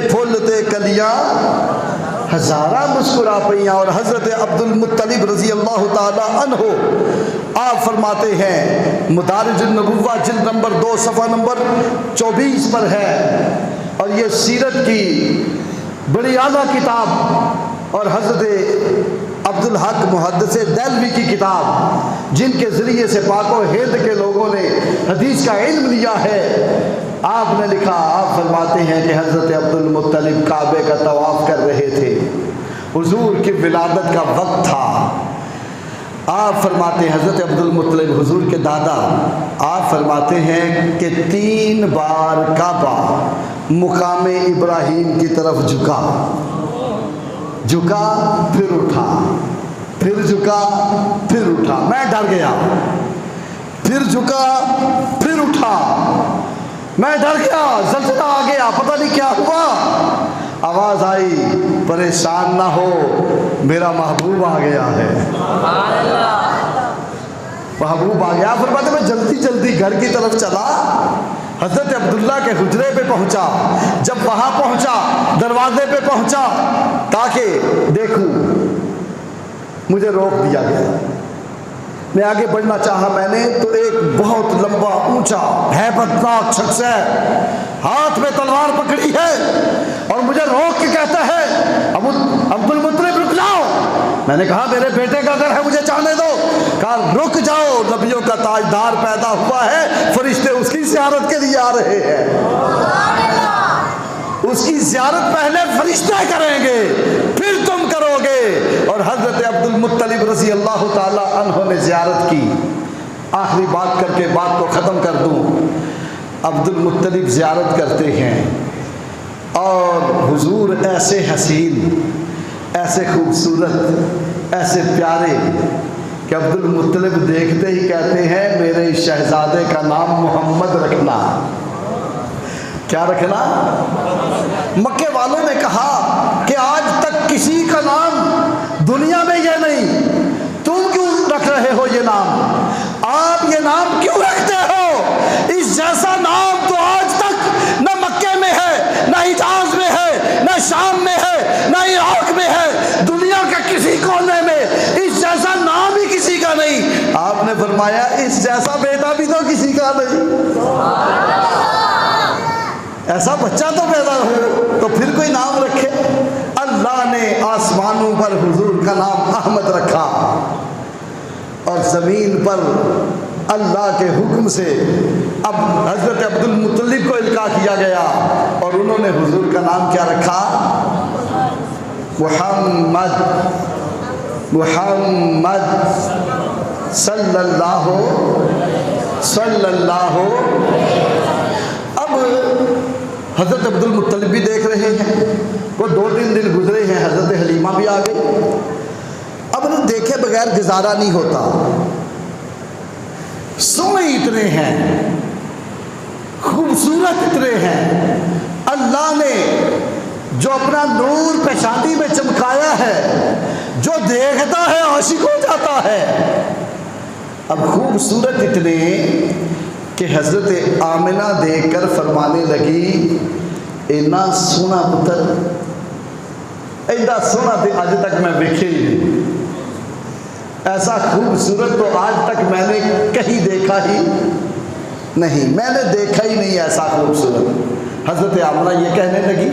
Full ते कलियां हजारा मुस्कुरा पईयां। और हजरत अब्दुल मुत्तलिब रजी अल्लाह ताला अन्हो आप फरमाते हैं, मदारिजुन नबुव्वा जिल्द नंबर 2 सफ़ा नंबर 24 पर है, और ये सीरत की बड़ी आला किताब और हजरत अब्दुल हक मुहद्दिस देलवी की किताब, जिनके ज़रिए से पाको हिंद के लोगों ने हदीस का इल्म लिया है। आपने लिखा, आप फरमाते हैं कि हज़रत अब्दुल मुत्तलिब काबे का तवाफ़ कर रहे थे, हुजूर की विलादत का वक्त था। आप फरमाते हैं हज़रत अब्दुल मुत्तलिब हुजूर के दादा, आप फरमाते हैं कि 3 बार काबा मुकामे इब्राहीम की तरफ झुका, झुका फिर उठा, फिर झुका फिर उठा। मैं डर गया, फिर झुका फिर उठा, मैं डर गया, ज़लज़ला आ गया, पता नहीं क्या हुआ। आवाज़ आई, परेशान ना हो, मेरा महबूब आ गया है। महबूब आ गया। फिर बाद में जल्दी जल्दी घर की तरफ चला, हज़रत अब्दुल्ला के हुजरे पे पहुंचा। जब वहां पहुंचा, दरवाजे पे पहुंचा ताकि देखूं, मुझे रोक दिया गया। मैं आगे बढ़ना चाहा, मैंने तो एक बहुत लंबा ऊंचा हैबतनाक शख्स है, हाथ में तलवार पकड़ी है और मुझे रोक के कहता है, अब्दुल मुत्तलिब रुक जाओ। मैंने कहा मेरे बेटे का घर है, मुझे जाने दो। कहा रुक जाओ, नबियों का ताजदार पैदा हुआ है, फरिश्ते उसकी ज़ियारत के लिए आ रहे हैं। उसकी ज़ियारत पहले फरिश्ते करेंगे, फिर तुम करोगे। और हज़रत अब्दुल मुत्तलिब रज़ी अल्लाह ताला अन्हो ने ज़ियारत की। आखिरी बात करके बात को ख़त्म कर दूँ, अब्दुल मुत्तलिब ज़ियारत करते हैं और हुजूर ऐसे हसीन, ऐसे खूबसूरत, ऐसे प्यारे कि अब्दुल मुत्तलिब देखते ही कहते हैं, मेरे शहजादे का नाम मोहम्मद रखना। क्या रखना? मक्के वालों ने कहा कि आज तक किसी का नाम दुनिया में ये नहीं, तुम क्यों रख रहे हो ये नाम? आप ये नाम क्यों रखते हो? इस जैसा नाम तो आज तक न मक्के में है, न हिजाज में है, न शाम में है, न इराक में है, दुनिया के किसी कोने में इस जैसा नाम ही किसी का नहीं। आपने फरमाया इस जैसा बेटा भी तो किसी का नहीं। ऐसा बच्चा तो पैदा हो तो फिर कोई नाम रखे। अल्लाह ने आसमानों पर हुजूर का नाम अहमद रखा और ज़मीन पर अल्लाह के हुक्म से अब हज़रत अब्दुल मुत्तलिब को इल्का किया गया और उन्होंने हुजूर का नाम क्या रखा? मुहम्मद। मुहम्मद सल्लल्लाहु। अब हज़रत अब्दुल मुत्तलिब भी देख रहे हैं, वो 2-3 दिन गुजरे हैं, हज़रत हलीमा भी आ गई। अब उन्हें देखे बगैर गुजारा नहीं होता, सोने इतने हैं, खूबसूरत इतने हैं, अल्लाह ने जो अपना नूर पेशानी में चमकाया है, जो देखता है आशिक हो जाता है। अब खूबसूरत इतने कि हज़रत आमिना देखकर फरमाने लगी, इन्ना सोना पुत्र, ऐसा सोना तो आज तक मैं देखे ही नहीं, ऐसा खूबसूरत तो आज तक मैंने कहीं देखा ही नहीं, मैंने देखा ही नहीं ऐसा खूबसूरत। हज़रत आमिना ये कहने लगी,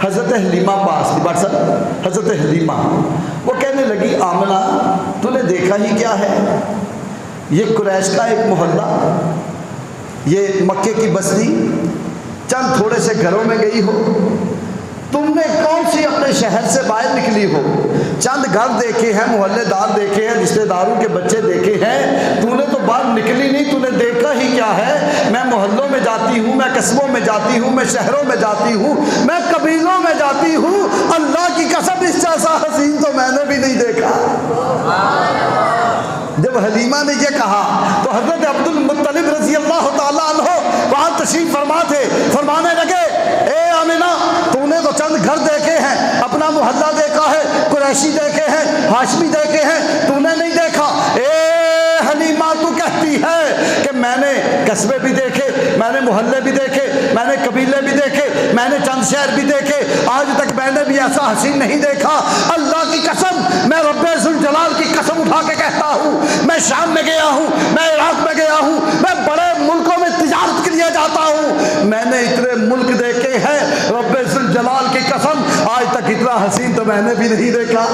हज़रत हलीमा पास थी, बट सर हज़रत हलीमा वो कहने लगी, आमिना तूने देखा ही क्या है? ये कुरैश का एक मोहल्ला, ये मक्के की बस्ती, चंद थोड़े से घरों में गई हो, तुमने कौन सी अपने शहर से बाहर निकली हो? चंद घर देखे हैं, मोहल्लेदार देखे हैं, रिश्तेदारों के बच्चे देखे हैं, तूने तो बाहर निकली नहीं, तूने देखा ही क्या है? मैं मोहल्लों में जाती हूँ, मैं कस्बों में जाती हूँ, मैं शहरों में जाती हूँ, मैं कबीलों में जाती हूँ, अल्लाह की कसम इस जैसा हसीन तो मैंने भी नहीं देखा। जब हलीमा ने यह कहा तो हज़रत अब्दुल मुत्तलिब रज़ी अल्लाह ताला अन्हो वहाँ तशरीफ फरमा थे, फरमाने लगे, ए आमिना तूने तो चंद घर देखे हैं, अपना मोहल्ला देखा है, कुरैशी देखे हैं, हाशमी देखे हैं, तूने नहीं देखा। ए हलीमा तू कहती है कि मैंने कस्बे भी देखे, मैंने मोहल्ले भी देखे, मैंने कबीले भी देखे, मैंने चंद शहर भी देखे, आज तक मैंने भी ऐसा हसीन नहीं देखा। अल्लाह की कसम, मैं रब्बे-जुल जलाल की कसम उठा के कहता हूँ, मैं शाम में गया हूँ, मैं इराक में गया हूँ, मैं बड़े मुल्कों में तिजारत के लिए जाता हूँ, मैंने इतने मुल्क देखे हैं, रब्बे-जुल जलाल की कसम आज तक इतना हसीन तो मैंने भी नहीं देखा।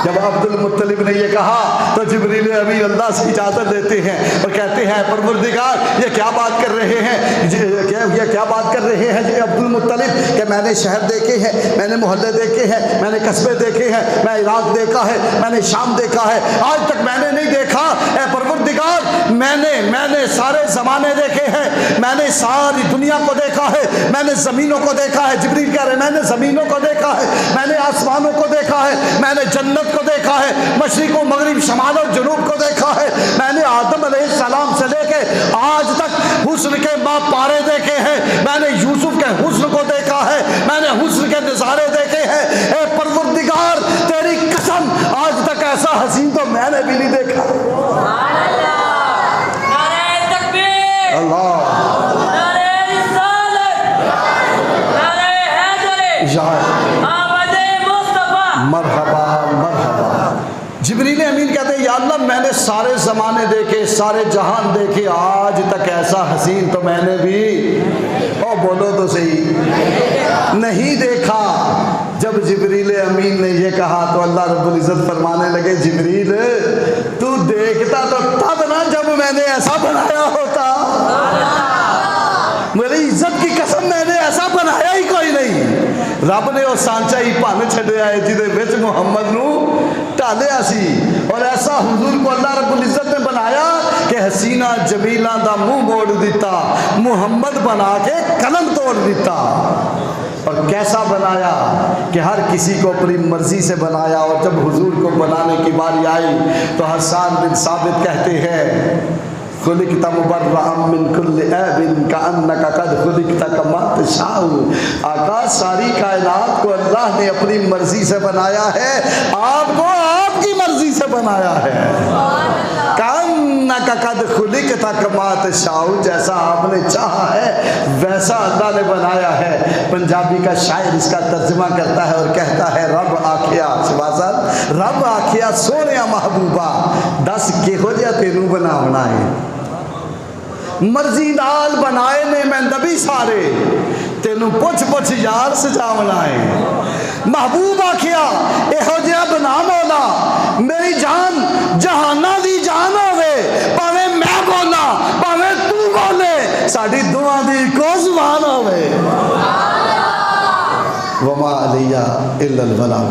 जब अब्दुल मुत्तलिब ने ये कहा तो जिब्रील अमीन अल्लाह से इजाज़त देते हैं और कहते हैं परवरदिगार ये क्या बात कर रहे हैं, ये क्या बात कर रहे हैं जी अब्दुल मुत्तलिब कि मैंने शहर देखे हैं, मैंने मोहल्ले देखे हैं, मैंने कस्बे देखे हैं, मैं इराक देखा है, मैंने शाम देखा है, आज तक मैंने नहीं देखा। ए परवरदिगार मैंने सारे ज़माने देखे हैं, मैंने सारी दुनिया को देखा है, मैंने ज़मीनों को देखा है। जिब्रील कह रहे मैंने ज़मीनों को देखा है, मैंने आसमानों को देखा है, मैंने जन्नत को देखा है, मशरिक व मगरिब शमाल और जनूब को देखा है, मैंने आदम अलैहिस्सलाम से लेके आज तक हुस्न के बाप पारे देखे हैं, मैंने यूसुफ के हुस्न को देखा है, मैंने हुस्न के नज़ारे देखे हैं। ए परवरदिगार तेरी कसम आज तक ऐसा हसीन तो मैंने भी नहीं देखा। अल्लाह मरहबा मरहबा। जिब्रील अमीन कहते हैं या अल्लाह मैंने सारे ज़माने देखे, सारे जहान देखे, आज तक ऐसा हसीन तो मैंने भी, ओ बोलो तो सही, नहीं देखा। जब जिब्रील अमीन ने ये कहा तो अल्लाह रब्बुल इज़्ज़त फरमाने लगे जिब्रील तू देखता तो तब ना जब मैंने ऐसा बनाया होता, मेरी इज्जत की कसम मैंने ऐसा बनाया ही कोई नहीं। रब ने वो सांचा ही भन छड्या है जिहदे विच मुहम्मद नू ढालिया सी, और ऐसा हुजूर को अल्लाह रब्बुल इज़्ज़त ने बनाया कि हसीना जमीला दा मुंह मोड़ दिता, मुहम्मद बना के कलम तोड़ दिता। और कैसा बनाया कि हर किसी को अपनी मर्जी से बनाया। और जब हुजूर को बनाने की बारी आई तो हसन बिन साबित कहते हैं खुलिक़्ता मुबर्रअम मिन कुल्लि ऐबिन कअन्नका क़द खुलिक़्ता कमा तशाउ। आका सारी कायनात को अल्लाह ने अपनी मर्जी से बनाया है, आपको आपकी मर्जी से बनाया है। कअन्नका क़द खुलिक़्ता कमा तशाउ, जैसा आपने चाहा है वैसा अल्लाह ने बनाया है। पंजाबी का शायर इसका तर्जुमा करता है और कहता है रब आखिया सुभाषा, रब आखिया सोने महबूबा दस किहो जिहा तेनू बनावना है, मर्जी नाल बनाए ने मैं नबी सारे, तेनू पुछ पुछ यार सजावना है। महबूब आखिया इहो जिहा बना मौला मेरी जान जहाना दी जान होवे, भावे मैं बोला भावे तू बोले, साडी दुआ दी इको जुबान होवे। वमा अलैया इल्लल बलाग।